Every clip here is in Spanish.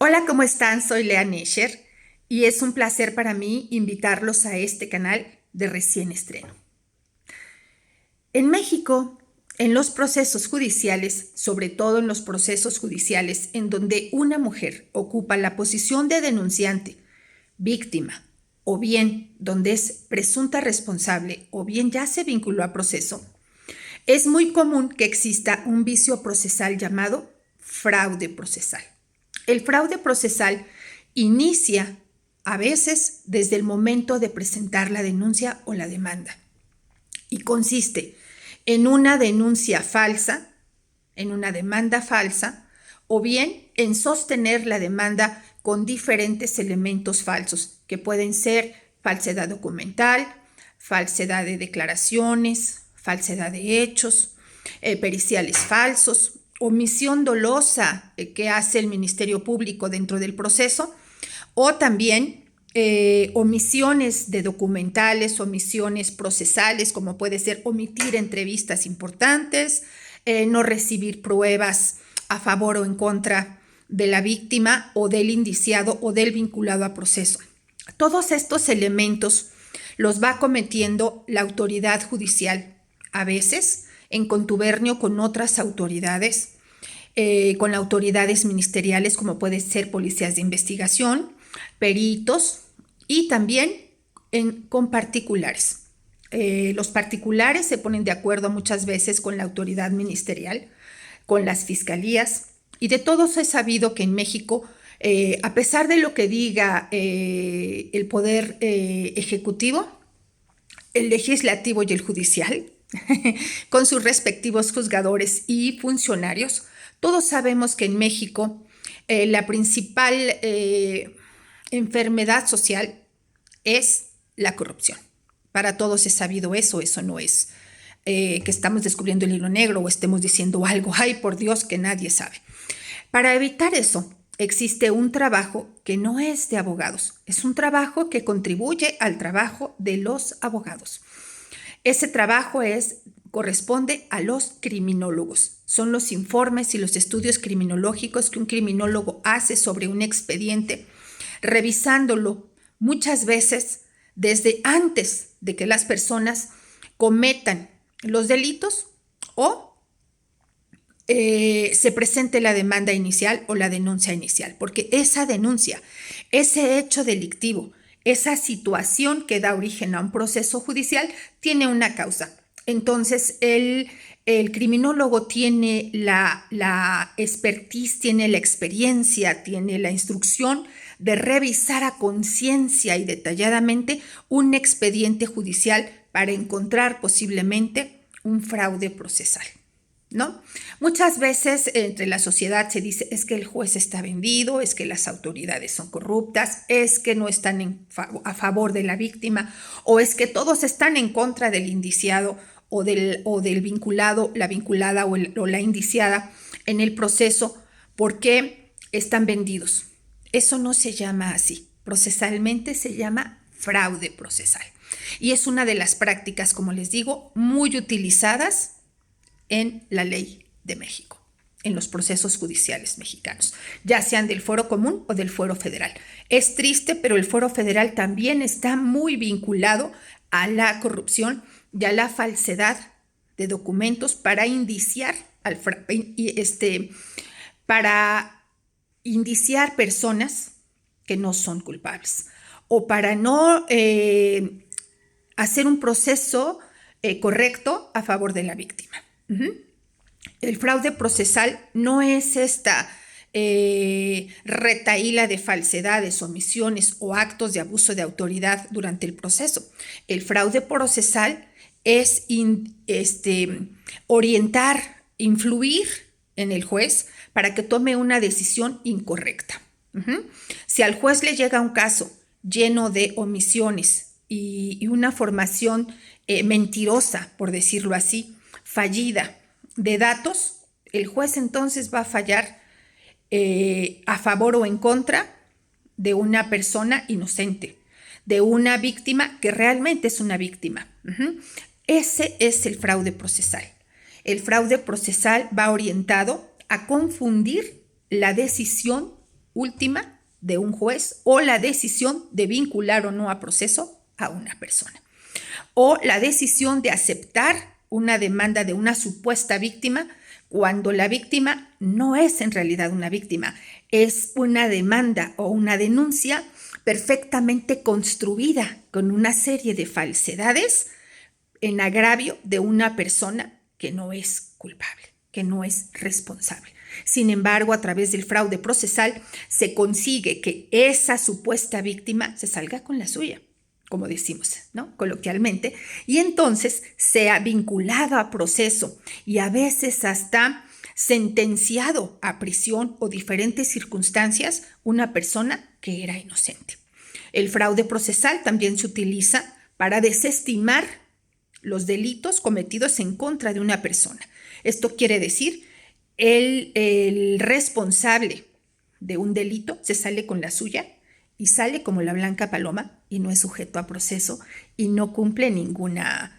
Hola, ¿cómo están? Soy Lea Nesher y es un placer para mí invitarlos a este canal de recién estreno. En México, en los procesos judiciales, sobre todo en los procesos judiciales en donde una mujer ocupa la posición de denunciante, víctima, o bien donde es presunta responsable, o bien ya se vinculó a proceso, es muy común que exista un vicio procesal llamado fraude procesal. El fraude procesal inicia a veces desde el momento de presentar la denuncia o la demanda y consiste en una denuncia falsa, en una demanda falsa, o bien en sostener la demanda con diferentes elementos falsos, que pueden ser falsedad documental, falsedad de declaraciones, falsedad de hechos, periciales falsos, omisión dolosa que hace el Ministerio Público dentro del proceso, o también omisiones de documentales, omisiones procesales, como puede ser omitir entrevistas importantes, no recibir pruebas a favor o en contra de la víctima o del indiciado o del vinculado a proceso. Todos estos elementos los va cometiendo la autoridad judicial, a veces en contubernio con otras autoridades, con autoridades ministeriales como pueden ser policías de investigación, peritos y también con particulares. Los particulares se ponen de acuerdo muchas veces con la autoridad ministerial, con las fiscalías, y de todos he sabido que en México, a pesar de lo que diga el poder ejecutivo, el legislativo y el judicial, con sus respectivos juzgadores y funcionarios, todos sabemos que en México la principal enfermedad social es la corrupción. Para todos es sabido eso no es que estamos descubriendo el hilo negro o estemos diciendo algo, ay por Dios, que nadie sabe. Para evitar eso, existe un trabajo que no es de abogados, es un trabajo que contribuye al trabajo de los abogados. Ese trabajo corresponde a los criminólogos. Son los informes y los estudios criminológicos que un criminólogo hace sobre un expediente, revisándolo muchas veces desde antes de que las personas cometan los delitos o se presente la demanda inicial o la denuncia inicial, porque esa denuncia, ese hecho delictivo, esa situación que da origen a un proceso judicial tiene una causa. Entonces, el criminólogo tiene la expertise, tiene la experiencia, tiene la instrucción de revisar a conciencia y detalladamente un expediente judicial para encontrar posiblemente un fraude procesal, ¿no? Muchas veces entre la sociedad se dice es que el juez está vendido, es que las autoridades son corruptas, es que no están a favor de la víctima o es que todos están en contra del indiciado o del vinculado, la vinculada o la indiciada en el proceso porque están vendidos. Eso no se llama así. Procesalmente se llama fraude procesal. Y es una de las prácticas, como les digo, muy utilizadas en la ley de México, en los procesos judiciales mexicanos, ya sean del fuero común o del fuero federal. Es triste, pero el fuero federal también está muy vinculado a la corrupción y a la falsedad de documentos para indiciar para indiciar personas que no son culpables o para no hacer un proceso correcto a favor de la víctima. El fraude procesal no es esta retahíla de falsedades, omisiones o actos de abuso de autoridad durante el proceso. El fraude procesal es orientar, influir en el juez para que tome una decisión incorrecta. Si al juez le llega un caso lleno de omisiones y una formación mentirosa, por decirlo así, fallida de datos, el juez entonces va a fallar a favor o en contra de una persona inocente, de una víctima que realmente es una víctima. Ese es el fraude procesal. El fraude procesal va orientado a confundir la decisión última de un juez o la decisión de vincular o no a proceso a una persona, o la decisión de aceptar una demanda de una supuesta víctima cuando la víctima no es en realidad una víctima, es una demanda o una denuncia perfectamente construida con una serie de falsedades en agravio de una persona que no es culpable, que no es responsable. Sin embargo, a través del fraude procesal se consigue que esa supuesta víctima se salga con la suya, como decimos, ¿no? Coloquialmente, y entonces sea vinculado a proceso y a veces hasta sentenciado a prisión o diferentes circunstancias una persona que era inocente. El fraude procesal también se utiliza para desestimar los delitos cometidos en contra de una persona. Esto quiere decir, el responsable de un delito se sale con la suya y sale como la blanca paloma y no es sujeto a proceso y no cumple ninguna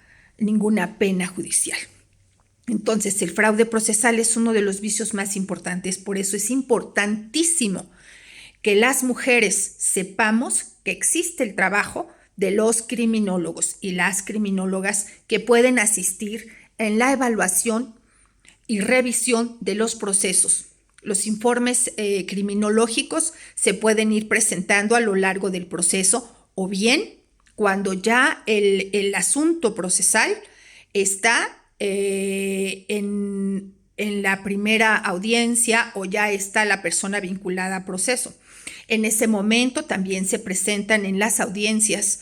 pena judicial. Entonces, el fraude procesal es uno de los vicios más importantes, por eso es importantísimo que las mujeres sepamos que existe el trabajo de los criminólogos y las criminólogas que pueden asistir en la evaluación y revisión de los procesos. Los informes criminológicos se pueden ir presentando a lo largo del proceso o bien cuando ya el asunto procesal está en la primera audiencia o ya está la persona vinculada a proceso. En ese momento también se presentan en las audiencias